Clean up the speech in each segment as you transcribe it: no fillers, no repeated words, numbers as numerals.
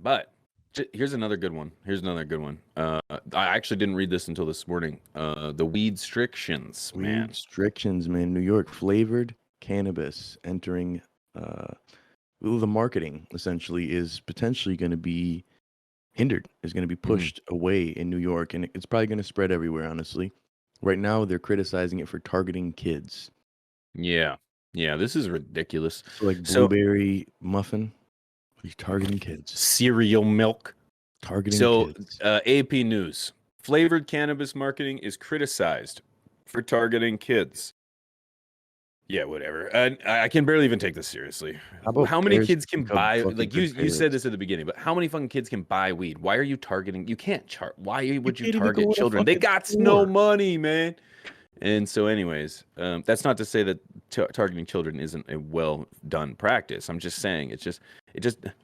But here's another good one. I actually didn't read this until this morning. The weed restrictions, Weed man. restrictions, man. New York flavored cannabis entering. The marketing essentially is potentially going to be hindered. Is going to be pushed away in New York, and it's probably going to spread everywhere. Honestly, right now they're criticizing it for targeting kids. Yeah. Yeah, this is ridiculous. So like So blueberry muffin, he's targeting kids. cereal milk. Targeting So kids. AP News. Flavored cannabis marketing is criticized for targeting kids. Yeah, whatever. I can barely even take this seriously. How about How many pears kids can become buy? fucking Like good you said favorites? this at the beginning, but how many fucking kids can buy weed? Why are you targeting? You can't Why You would you can't even go target to a children? They fucking got no store. money, man. And so, anyways, that's not to say that targeting children isn't a well done practice. I'm just saying it just.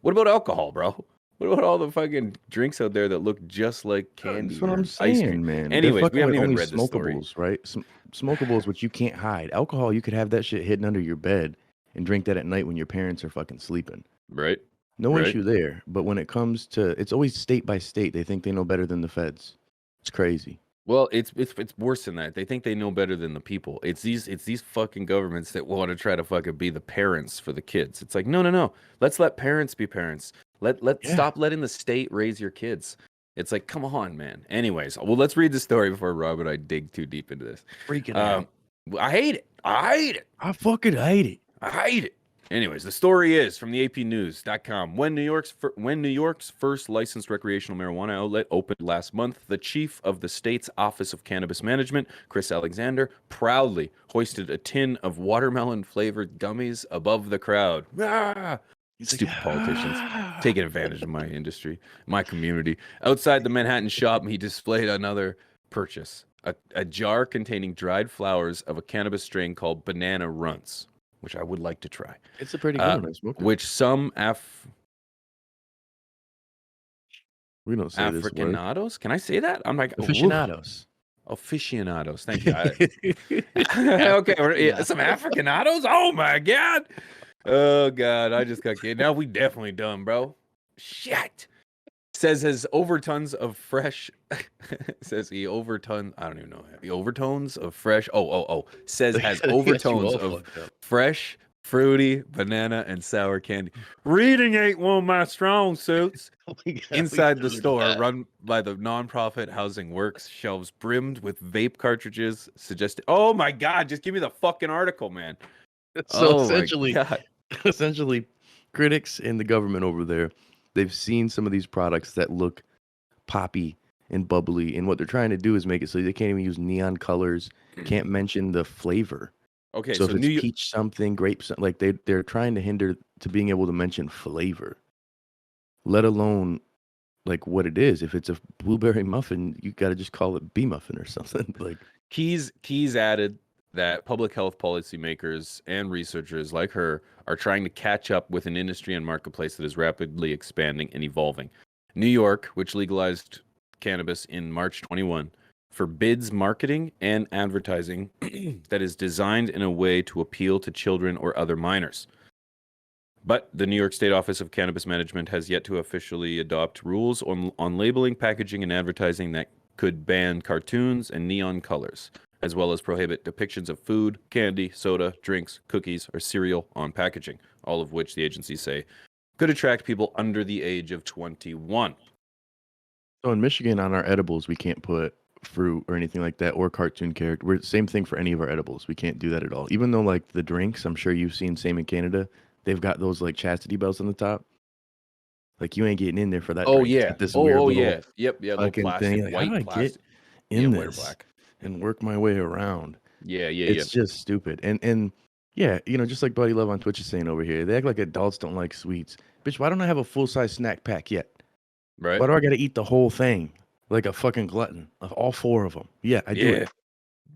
What about alcohol, bro? What about all the fucking drinks out there that look just like candy That's what I'm or ice cream? saying, man. They're Anyways, we fucking haven't with even only read the story. smokables, right? Smokables, which you can't hide. Alcohol, you could have that shit hidden under your bed and drink that at night when your parents are fucking sleeping. Right. No Right. issue there. But when it comes to, it's always state by state. They think they know better than the feds. It's crazy. Well, it's worse than that. They think they know better than the people. It's these fucking governments that want to try to fucking be the parents for the kids. It's like, no. Let's let parents be parents. Stop letting the state raise your kids. It's like, come on, man. Anyways, well, let's read the story before Rob and I dig too deep into this. Freaking out. I hate it. I fucking hate it. I hate it. Anyways, the story is from the APnews.com. When New York's first licensed recreational marijuana outlet opened last month, the chief of the state's Office of Cannabis Management, Chris Alexander, proudly hoisted a tin of watermelon-flavored gummies above the crowd. Ah! Stupid politicians taking advantage of my industry, my community. Outside the Manhattan shop, he displayed another purchase, a jar containing dried flowers of a cannabis strain called Banana Runts, which I would like to try. It's a pretty good one. I smoked it. Which some We don't say this word. Africanados, can I say that? I'm like Aficionados. Aficionados. Thank you. Okay, some Africanados. Oh my god. Oh god, I just got kidded. Now we definitely done, bro. Shit. Says has overtones of fresh. Says he overtones. I don't even know. The overtones of fresh. Says has overtones of fresh, fruity, banana, and sour candy. Reading ain't one of my strong suits. Inside the store, run by the nonprofit Housing Works, shelves brimmed with vape cartridges suggested. Oh my god! Just give me the fucking article, man. So essentially, critics in the government over there, they've seen some of these products that look poppy and bubbly, and what they're trying to do is make it so they can't even use neon colors, can't mention the flavor. Okay, so if it's peach something, grape something, like they're trying to hinder to being able to mention flavor, let alone like what it is. If it's a blueberry muffin, you got to just call it bee muffin or something. Like Keys added that public health policymakers and researchers like her are trying to catch up with an industry and marketplace that is rapidly expanding and evolving. New York, which legalized cannabis in March 21, forbids marketing and advertising that is designed in a way to appeal to children or other minors. But the New York State Office of Cannabis Management has yet to officially adopt rules on labeling, packaging, and advertising that could ban cartoons and neon colors, as well as prohibit depictions of food, candy, soda, drinks, cookies, or cereal on packaging, all of which the agencies say could attract people under the age of 21. So in Michigan, on our edibles, we can't put fruit or anything like that, or cartoon character. Same thing for any of our edibles. We can't do that at all. Even though like the drinks, I'm sure you've seen, same in Canada, they've got those like chastity belts on the top. Like you ain't getting in there for that. Oh drink. yeah. This weird little Yep. Little plastic, thing. Like, white how do I plastic. get in white or this black. and work my way around? Yeah. It's just stupid. And yeah, just like Buddy Love on Twitch is saying over here, they act like adults don't like sweets. Bitch, why don't I have a full size snack pack yet? Right. Why do I got to eat the whole thing like a fucking glutton? Of all 4 of them. Yeah, I do it.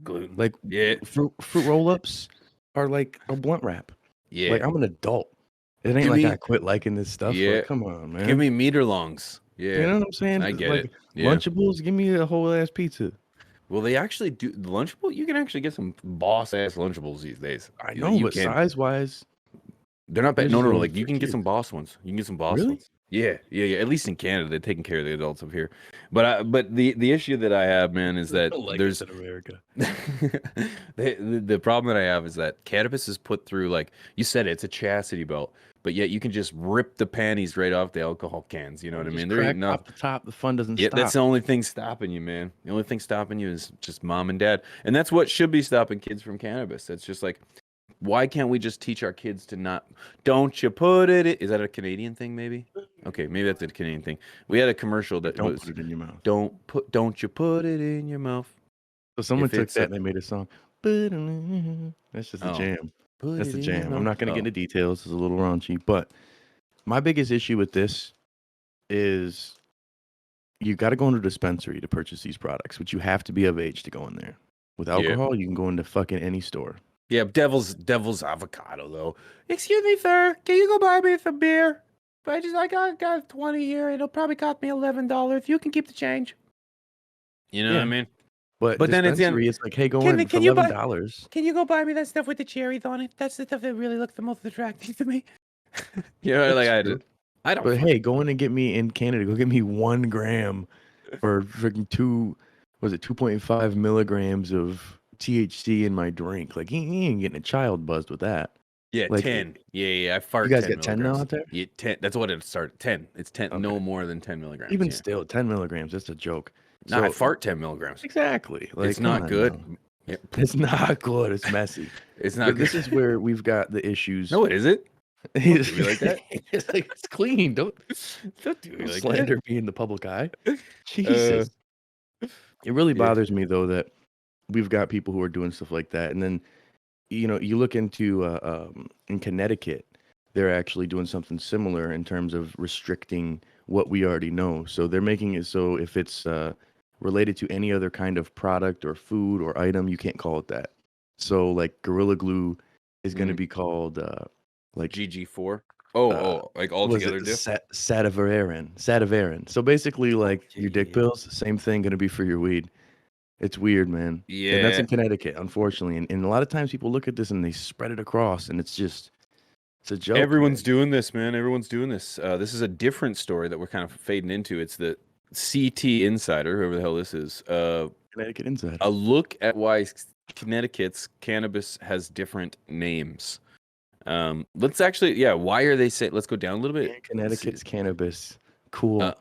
Gluten. Like fruit roll ups are like a blunt wrap. Yeah. Like I'm an adult. It ain't like I quit liking this stuff. Yeah. Like, come on, man. Give me meter longs. Yeah. You know what I'm saying? I get like, it. Yeah. Lunchables, give me a whole ass pizza. Well, they actually do the Lunchable. You can actually get some boss ass Lunchables these days. I know, but size wise, they're not bad. No. Like you can get some boss ones. You can get some boss ones. Yeah. At least in Canada, they're taking care of the adults up here. But the issue that I have, man, is They that don't like us there's in America. the problem that I have is that cannabis is put through, like you said, it's a chastity belt, but yet you can just rip the panties right off the alcohol cans. You know what I Just mean? There ain't crack nothing. pop the top. The fun doesn't Yeah, that's stop. the only thing stopping you, man. The only thing stopping you is just mom and dad, and that's what should be stopping kids from cannabis. That's just like, why can't we just teach our kids to not? Don't you put it? Is that a Canadian thing? Maybe. Okay, maybe that's a Canadian thing. We had a commercial Or that don't put was, it in your mouth. don't you put it in your mouth So someone if took it's that a and they made a song. That's just a oh, jam. put That's it a in your jam. I'm mouth. not going to get Oh, into details. It's a little raunchy, but my biggest issue with this is you got to go into a dispensary to purchase these products, but you have to be of age to go in there. With yeah. alcohol, you can go into fucking any store. Yeah, devil's avocado though. Excuse me, sir. Can you go buy me some beer? I got 20 here. It'll probably cost me $11. You can keep the change. You know what I Yeah, mean? but But then it's in. dispensary is like, hey, go Can in for can you $11. can you go buy me that stuff with the cherries on it? That's the stuff that really looks the most attractive to me. You know, like That's true. I don't But hey, fucking. go in and get me in Canada. Go get me 1 gram for freaking was it 2.5 milligrams of THC in my drink? Like he ain't getting a child buzzed with that. Yeah, Like 10. Yeah. I you fart guys 10 get 10 now milligrams. out there? Yeah, 10. That's what it started. 10. It's 10. Okay. No more than 10 milligrams. Even Yeah. still, 10 milligrams. That's a joke. No, I So fart 10 milligrams. exactly. It's Like, come not on good. now. Yeah, It's not good. It's messy. it's not But good. this is where we've got the issues. No, it isn't. Don't do me like that. It's like it's clean. Don't do me Don't like that. slander me in the public eye. Uh, Jesus. It really yeah. bothers me though that we've got people who are doing stuff like that, and then you look into in Connecticut, they're actually doing something similar in terms of restricting what we already know. So they're making it so if it's related to any other kind of product or food or item, you can't call it that. So like Gorilla Glue is going to Mm, be called like GG4. uh, Like was it altogether diff. Sativerin. So basically, Oh, like your dick yeah. pills, same thing, going to be for your weed. It's weird, man. And that's Yeah. in Connecticut, unfortunately. And a lot of times people look at this and they spread it across, and it's a joke, Everyone's man. doing this, man. Everyone's doing this. This is a different story that we're kind of fading into. It's the CT Insider, whoever the hell this is. Connecticut Insider. A look at why Connecticut's cannabis has different names. Let's actually, yeah, why are they saying? Let's go down a little bit. And Let's see. Connecticut's cannabis. Cool.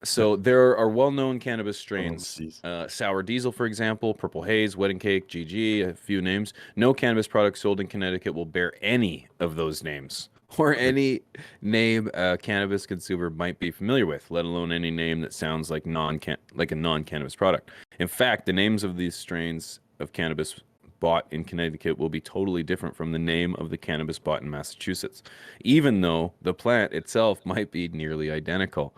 So there are well-known cannabis Oh, strains. jeez. Sour Diesel, for example, Purple Haze, Wedding Cake, GG, a few names. No cannabis product sold in Connecticut will bear any of those names or Perfect. any name a cannabis consumer might be familiar with, let alone any name that sounds like like a non-cannabis product. In fact, the names of these strains of cannabis bought in Connecticut will be totally different from the name of the cannabis bought in Massachusetts, even though the plant itself might be nearly identical.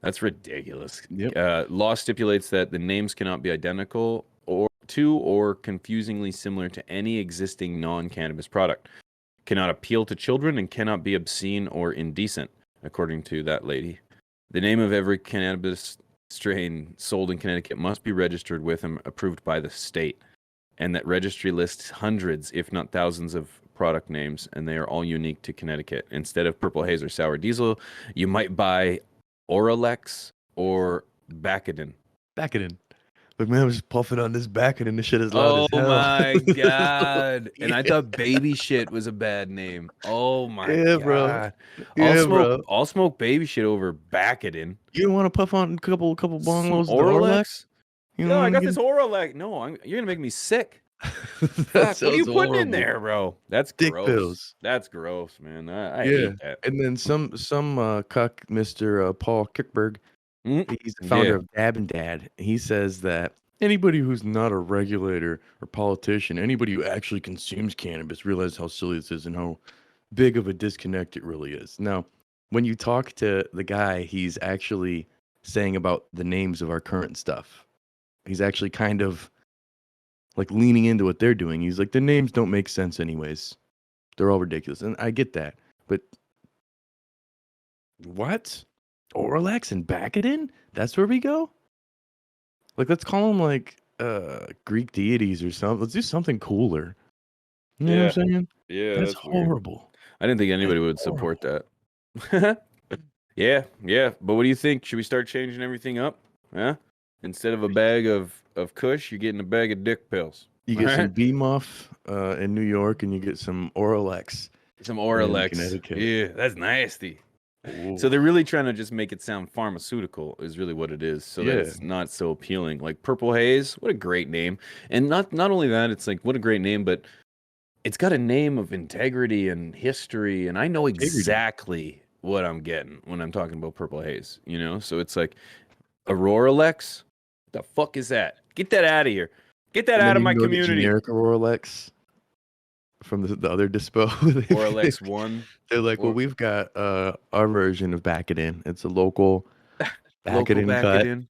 That's ridiculous. Yep. Law stipulates that the names cannot be identical or confusingly similar to any existing non-cannabis product, cannot appeal to children, and cannot be obscene or indecent, according to that lady. The name of every cannabis strain sold in Connecticut must be registered with and approved by the state, and that registry lists hundreds, if not thousands, of product names, and they are all unique to Connecticut. Instead of Purple Haze or Sour Diesel, you might buy Oralex or Bacadin. Back it in. Look, man, I'm just puffing on this back and the shit is loud Oh as hell. my god. And I Yeah. thought baby shit was a bad name. Oh my Yeah, bro. god. Yeah, bro. I'll smoke baby shit over Bacadin. You don't want to puff on a couple bong Some loads of the Orlex? Oralex? You Yo, don't I want to got get this Oralex. No, you're gonna make me sick. that Fuck, what are you sounds putting in horrible. there, bro? That's Dick gross. pills. That's gross, man. I Yeah. hate that. And then some cuck, Mr. Paul Kickberg, Mm, he's the founder yeah. of Dab and Dad. He says that anybody who's not a regulator or politician, anybody who actually consumes cannabis, realizes how silly this is and how big of a disconnect it really is. Now, when you talk to the guy, he's actually saying about the names of our current stuff. He's actually kind of like leaning into what they're doing. He's like, the names don't make sense anyways. They're all ridiculous. And I get that. But what? Orlex and Bacadin? That's where we go? Like, let's call them like Greek deities or something. Let's do something cooler. You know what I'm Yeah. saying? Yeah, That's that's weird. horrible. I didn't think That's anybody would support horrible. that. Yeah, yeah. But what do you think? Should we start changing everything up? Huh? Instead of a bag of Kush, you're getting a bag of dick pills. You All get some right? B-Muff in New York, and you get some Oral X Some in Oralex. Connecticut. Yeah, that's nasty. Ooh. So they're really trying to just make it sound pharmaceutical is really what it is, so that Yeah, it's not so appealing. Like Purple Haze, what a great name. And not only that, it's like what a great name, but it's got a name of integrity and history, and I know integrity. exactly what I'm getting when I'm talking about Purple Haze, you know? So it's like Aurora Lex? The fuck is that? Get that out of here. Get that And then out of you my can go get community. generic Oral X from the other dispo. Oralex 1 They're like, well, or we've got our version of Back It In. It's a local Back It local In back it cut. in.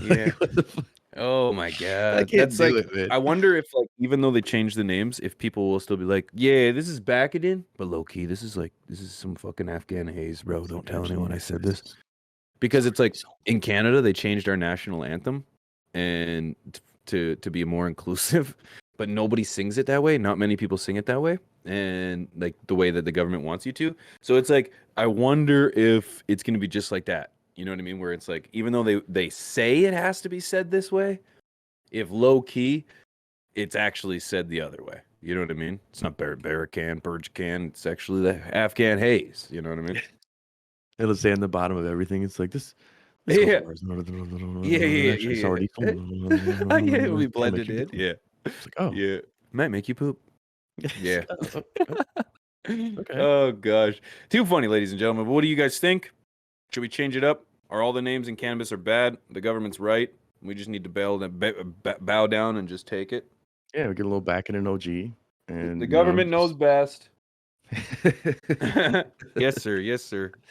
Like, Yeah. what the fuck? Oh my I God. can't That's do like, it, man. I wonder if, like, even though they changed the names, if people will still be like, yeah, this is Bakadin, but low key, this is like, this is some fucking Afghan haze, bro. It's Don't like tell anyone actually, I said this this. is Because sorry. it's like in Canada, they changed our national anthem and to be more inclusive, but nobody sings it that way. Not many people sing it that way. And like the way that the government wants you to. So it's like, I wonder if it's going to be just like that. You know what I mean? Where it's like, even though they say it has to be said this way, if low key, it's actually said the other way. You know what I mean? It's not Baracan, Burj-Can. It's actually the Afghan haze. You know what I mean? It'll say on the bottom of everything. It's like this Yeah, cultivar is yeah, yeah, actually it's yeah, already yeah. Yeah, we cannabis. blended in. Yeah, It's like, oh, yeah. Might make you poop. yes. Yeah. Okay. Oh gosh, too funny, ladies and gentlemen. But what do you guys think? Should we change it up? Are all the names in cannabis are bad? The government's right. We just need to bow down and just take it. Yeah, we get a little back in an OG, The and government knows just best. Yes, sir. Yes, sir.